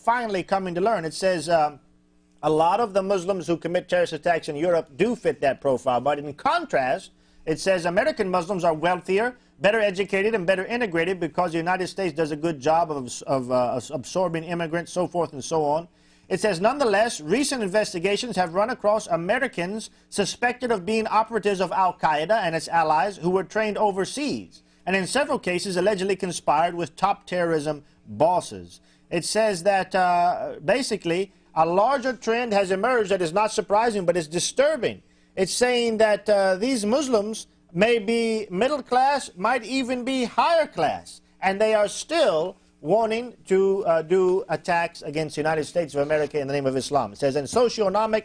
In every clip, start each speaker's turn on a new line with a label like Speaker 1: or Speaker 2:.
Speaker 1: finally coming to learn. It says a lot of the Muslims who commit terrorist attacks in Europe do fit that profile. But in contrast, it says American Muslims are wealthier, better educated, and better integrated because the United States does a good job of absorbing immigrants, so forth and so on. It says, nonetheless, recent investigations have run across Americans suspected of being operatives of Al-Qaeda and its allies who were trained overseas, and in several cases allegedly conspired with top terrorism bosses. It says that basically a larger trend has emerged that is not surprising, but it's disturbing. It's saying that these Muslims may be middle class, might even be higher class, and they are still wanting to do attacks against the United States of America in the name of Islam. It says, and socioeconomic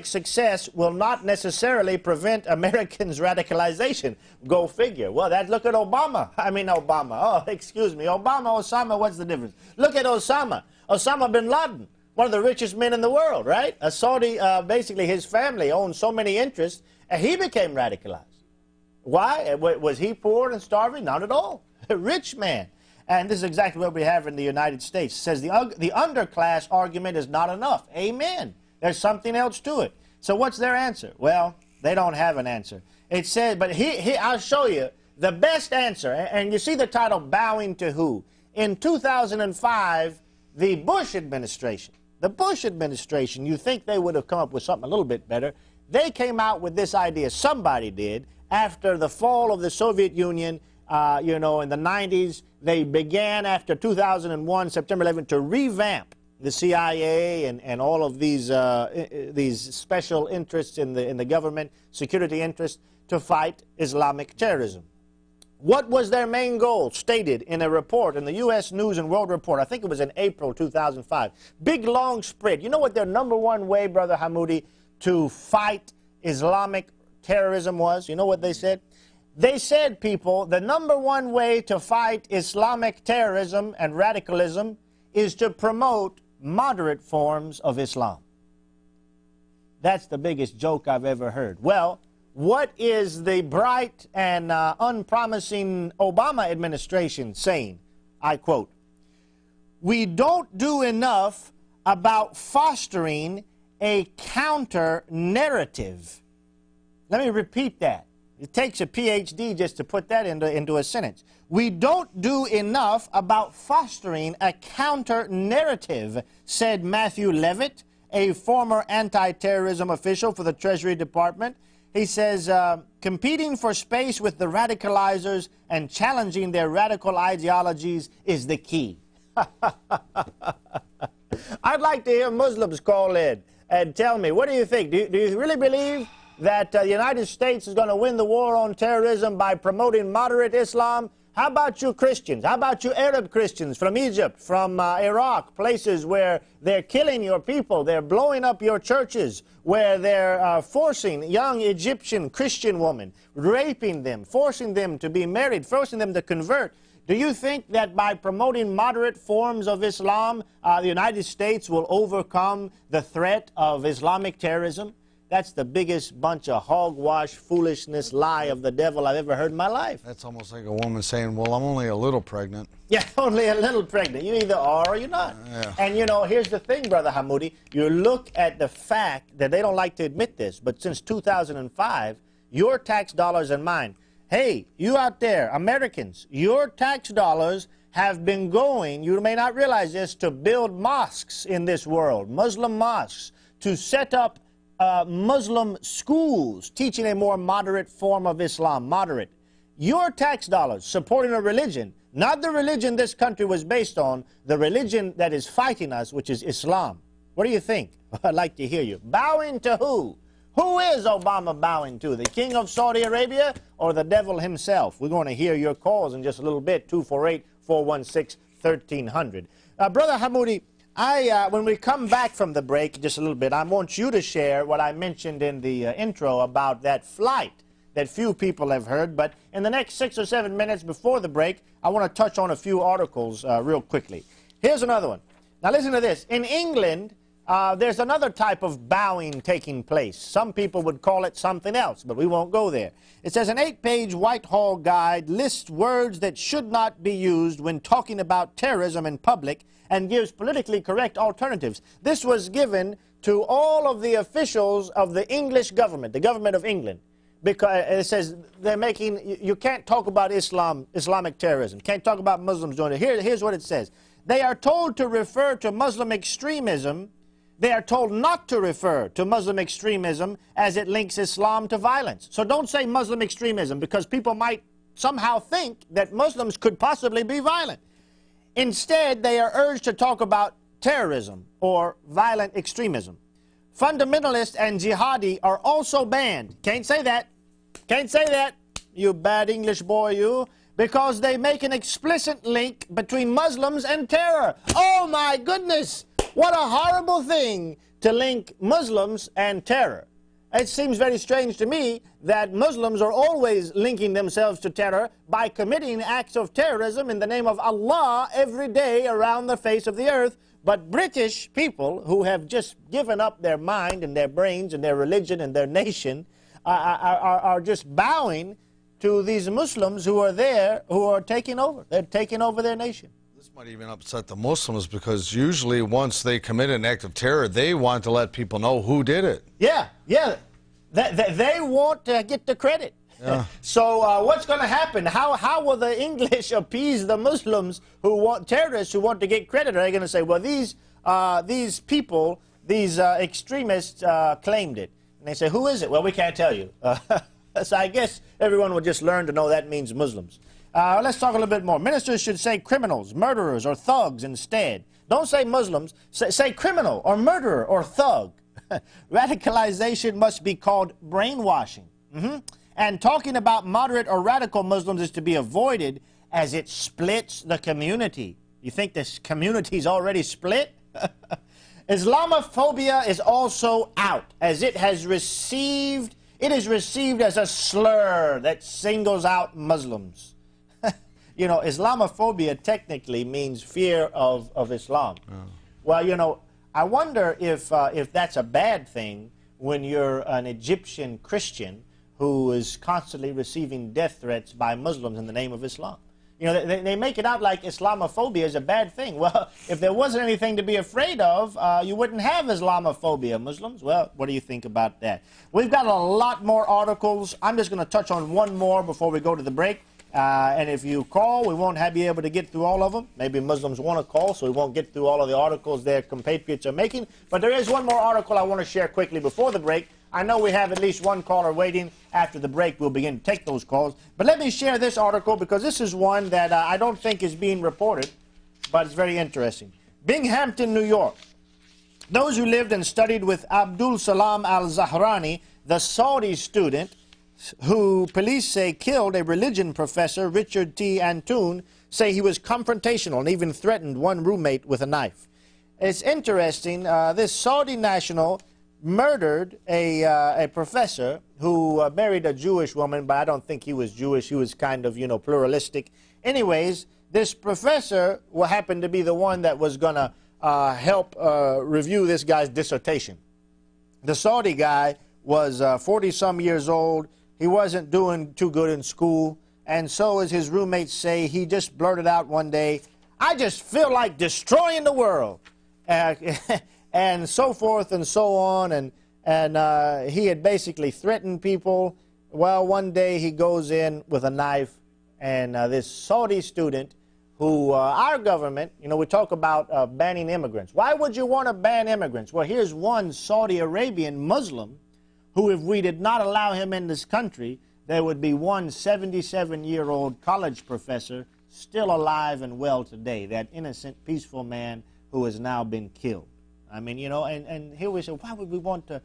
Speaker 1: success will not necessarily prevent Americans' radicalization. Go figure. Well, look at Obama. Oh, excuse me. Osama, what's the difference? Look at Osama. Osama bin Laden, one of the richest men in the world, right? A Saudi, basically his family owned so many interests, and he became radicalized. Why? Was he poor and starving? Not at all. A rich man. And this is exactly what we have in the United States. It says the underclass argument is not enough. Amen. There's something else to it. So what's their answer? Well, they don't have an answer. It says, but I'll show you the best answer. And you see the title, Bowing to Who? In 2005, the Bush administration, you think they would have come up with something a little bit better. They came out with this idea, somebody did, after the fall of the Soviet Union, you know, in the 90s. They began after 2001, September 11th, to revamp the CIA and all of these special interests in the government, security interests, to fight Islamic terrorism. What was their main goal? Stated in a report in the U.S. News and World Report. I think it was in April 2005. Big, long spread. You know what their number one way, Brother Hamoudi, to fight Islamic terrorism was? You know what they said? They said, people, the number one way to fight Islamic terrorism and radicalism is to promote moderate forms of Islam. That's the biggest joke I've ever heard. Well, what is the bright and unpromising Obama administration saying? I quote, "We don't do enough about fostering a counter-narrative." Let me repeat that. It takes a PhD just to put that into a sentence. We don't do enough about fostering a counter-narrative, said Matthew Levitt, a former anti-terrorism official for the Treasury Department. He says, competing for space with the radicalizers and challenging their radical ideologies is the key. I'd like to hear Muslims call in and tell me, what do you think? Do you really believe that the United States is going to win the war on terrorism by promoting moderate Islam? How about you Christians? How about you Arab Christians from Egypt, from Iraq, places where they're killing your people, they're blowing up your churches, where they're forcing young Egyptian Christian women, raping them, forcing them to be married, forcing them to convert? Do you think that by promoting moderate forms of Islam, the United States will overcome the threat of Islamic terrorism? That's the biggest bunch of hogwash, foolishness, lie of the devil I've ever heard in my life.
Speaker 2: That's almost like a woman saying, well, I'm only a little pregnant.
Speaker 1: Yeah, only a little pregnant. You either are or you're not.
Speaker 2: Yeah.
Speaker 1: And, you know, here's the thing, Brother Hamoudi. You look at the fact that they don't like to admit this, but since 2005, your tax dollars and mine, hey, you out there, Americans, your tax dollars have been going, you may not realize this, to build mosques in this world, Muslim mosques, to set up Muslim schools teaching a more moderate form of Islam, moderate. Your tax dollars supporting a religion, not the religion this country was based on, the religion that is fighting us, which is Islam. What do you think? I'd like to hear you. Bowing to who? Who is Obama bowing to? The king of Saudi Arabia or the devil himself? We're going to hear your calls in just a little bit, 248-416-1300. Brother Hamoudi, when we come back from the break just a little bit, I want you to share what I mentioned in the intro about that flight that few people have heard. But in the next 6 or 7 minutes before the break, I want to touch on a few articles real quickly. Here's another one. Now listen to this. In England, there's another type of bowing taking place. Some people would call it something else, but we won't go there. It says an 8-page Whitehall guide lists words that should not be used when talking about terrorism in public and gives politically correct alternatives. This was given to all of the officials of the English government, the government of England, because it says they're making, you can't talk about Islamic terrorism, can't talk about Muslims doing it. Here's what it says. They are told to refer to Muslim extremism. They are told not to refer to Muslim extremism as it links Islam to violence. So don't say Muslim extremism, because people might somehow think that Muslims could possibly be violent. Instead, they are urged to talk about terrorism or violent extremism. Fundamentalists and jihadi are also banned. Can't say that. Can't say that, you bad English boy, you. Because they make an explicit link between Muslims and terror. Oh my goodness! What a horrible thing to link Muslims and terror. It seems very strange to me that Muslims are always linking themselves to terror by committing acts of terrorism in the name of Allah every day around the face of the earth. But British people who have just given up their mind and their brains and their religion and their nation are just bowing to these Muslims who are there, who are taking over. They're taking over their nation.
Speaker 2: This might even upset the Muslims, because usually once they commit an act of terror, they want to let people know who did it.
Speaker 1: Yeah, yeah. They want to get the credit.
Speaker 2: Yeah.
Speaker 1: So what's going to happen? How will the English appease the Muslims who want, terrorists who want to get credit? Are they going to say, well, these people, these extremists claimed it? And they say, who is it? Well, we can't tell you. So I guess everyone will just learn to know that means Muslims. Let's talk a little bit more. Ministers should say criminals, murderers, or thugs instead. Don't say Muslims. Say criminal or murderer or thug. Radicalization must be called brainwashing. And talking about moderate or radical Muslims is to be avoided, as it splits the community. You think this community is already split? Islamophobia is also out, as it is received as a slur that singles out Muslims. You know, Islamophobia technically means fear of Islam. Oh. Well, you know, I wonder if that's a bad thing when you're an Egyptian Christian who is constantly receiving death threats by Muslims in the name of Islam. You know, they make it out like Islamophobia is a bad thing. Well, if there wasn't anything to be afraid of, you wouldn't have Islamophobia, Muslims. Well, what do you think about that? We've got a lot more articles. I'm just going to touch on one more before we go to the break. And if you call, we won't be able to get through all of them. Maybe Muslims want to call, so we won't get through all of the articles their compatriots are making. But there is one more article I want to share quickly before the break. I know we have at least one caller waiting. After the break, we'll begin to take those calls. But let me share this article, because this is one that I don't think is being reported, but it's very interesting. Binghamton, New York. Those who lived and studied with Abdul Salam al-Zahrani, the Saudi student who police say killed a religion professor, Richard T. Antoon, say he was confrontational and even threatened one roommate with a knife. It's interesting, this Saudi national murdered a professor who married a Jewish woman, but I don't think he was Jewish. He was kind of, you know, pluralistic. Anyways, this professor happened to be the one that was going to help review this guy's dissertation. The Saudi guy was 40-some years old. He wasn't doing too good in school, and so, as his roommates say, he just blurted out one day, "I just feel like destroying the world," and so forth and so on, and he had basically threatened people. Well, one day he goes in with a knife, and this Saudi student who our government, you know, we talk about banning immigrants. Why would you want to ban immigrants? Well, here's one Saudi Arabian Muslim who, if we did not allow him in this country, there would be one 77-year-old college professor still alive and well today, that innocent, peaceful man who has now been killed. I mean, you know, and here we say, why would we want to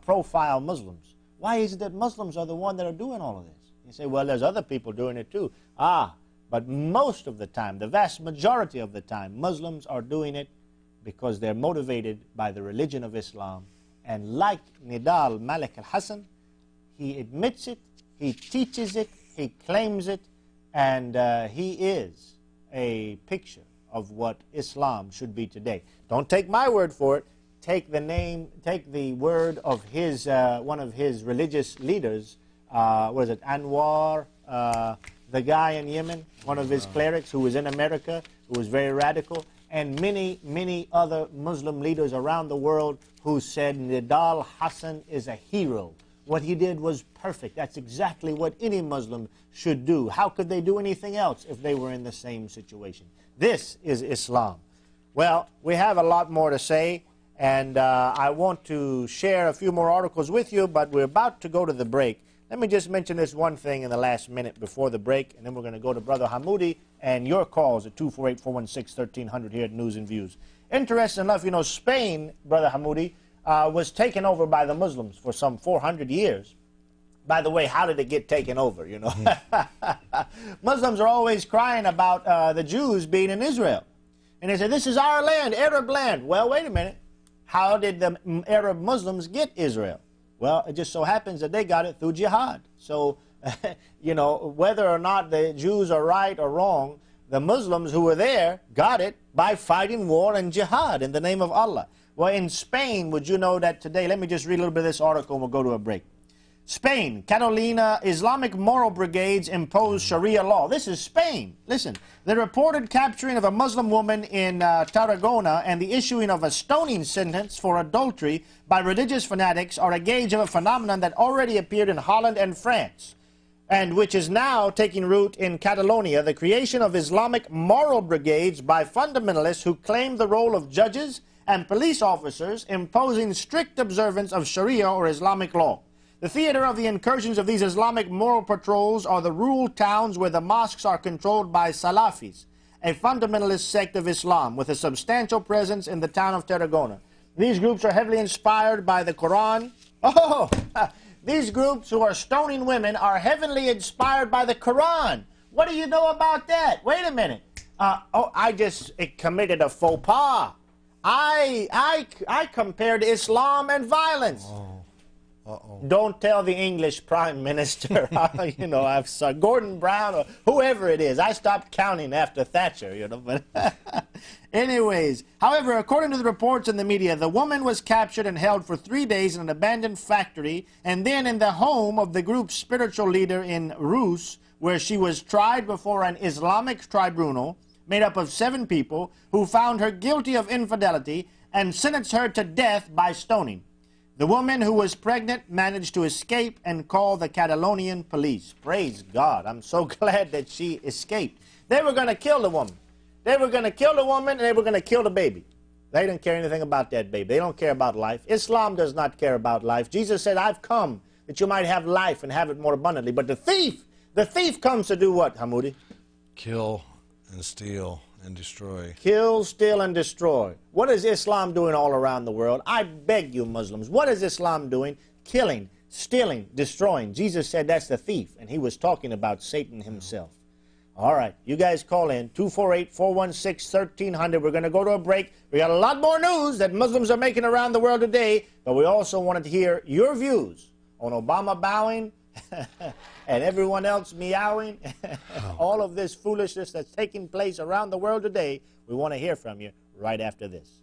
Speaker 1: profile Muslims? Why is it that Muslims are the ones that are doing all of this? You say, well, there's other people doing it too. But most of the time, the vast majority of the time, Muslims are doing it because they're motivated by the religion of Islam. And like Nidal Malik al-Hassan, he admits it, he teaches it, he claims it, and he is a picture of what Islam should be today. Don't take my word for it. take the word of his, one of his religious leaders, what is it, Anwar, the guy in Yemen, one of his clerics who was in America, who was very radical, and many, many other Muslim leaders around the world who said Nidal Hassan is a hero. What he did was perfect. That's exactly what any Muslim should do. How could they do anything else if they were in the same situation? This is Islam. Well, we have a lot more to say, and I want to share a few more articles with you, but we're about to go to the break. Let me just mention this one thing in the last minute before the break, and then we're going to go to Brother Hamoudi and your calls at 248-416-1300 here at News and Views. Interesting enough, you know, Spain, Brother Hamoudi, was taken over by the Muslims for some 400 years. By the way, how did it get taken over, you know? Muslims are always crying about the Jews being in Israel. And they say, this is our land, Arab land. Well, wait a minute. How did the Arab Muslims get Israel? Well, it just so happens that they got it through jihad. So, you know, whether or not the Jews are right or wrong, the Muslims who were there got it by fighting war and jihad in the name of Allah. Well, in Spain, would you know that today, let me just read a little bit of this article and we'll go to a break. Spain, Catalina, Islamic moral brigades impose Sharia law. This is Spain. Listen, the reported capturing of a Muslim woman in Tarragona and the issuing of a stoning sentence for adultery by religious fanatics are a gauge of a phenomenon that already appeared in Holland and France, and which is now taking root in Catalonia, the creation of Islamic moral brigades by fundamentalists who claim the role of judges and police officers imposing strict observance of Sharia or Islamic law. The theater of the incursions of these Islamic moral patrols are the rural towns where the mosques are controlled by Salafis, a fundamentalist sect of Islam with a substantial presence in the town of Tarragona. These groups are heavily inspired by the Quran. Oh, these groups who are stoning women are heavily inspired by the Quran. What do you know about that? Wait a minute. I just committed a faux pas. I compared Islam and violence.
Speaker 2: Oh. Uh-oh.
Speaker 1: Don't tell the English Prime Minister, you know, I've saw Gordon Brown or whoever it is. I stopped counting after Thatcher, you know. But anyways, however, according to the reports in the media, the woman was captured and held for 3 days in an abandoned factory and then in the home of the group's spiritual leader in Rus, where she was tried before an Islamic tribunal made up of 7 people who found her guilty of infidelity and sentenced her to death by stoning. The woman who was pregnant managed to escape and call the Catalonian police. Praise God. I'm so glad that she escaped. They were going to kill the woman. They were going to kill the woman and they were going to kill the baby. They didn't care anything about that baby. They don't care about life. Islam does not care about life. Jesus said, I've come that you might have life and have it more abundantly. But the thief comes to do what, Hamoudi?
Speaker 2: Kill and steal and destroy.
Speaker 1: Kill, steal, and destroy. What is Islam doing all around the world? I beg you, Muslims, what is Islam doing? Killing, stealing, destroying. Jesus said that's the thief, and he was talking about Satan himself. All right, you guys call in, 248-416-1300. We're going to go to a break. We got a lot more news that Muslims are making around the world today, but we also wanted to hear your views on Obama bowing and everyone else meowing, all of this foolishness that's taking place around the world today. We want to hear from you right after this.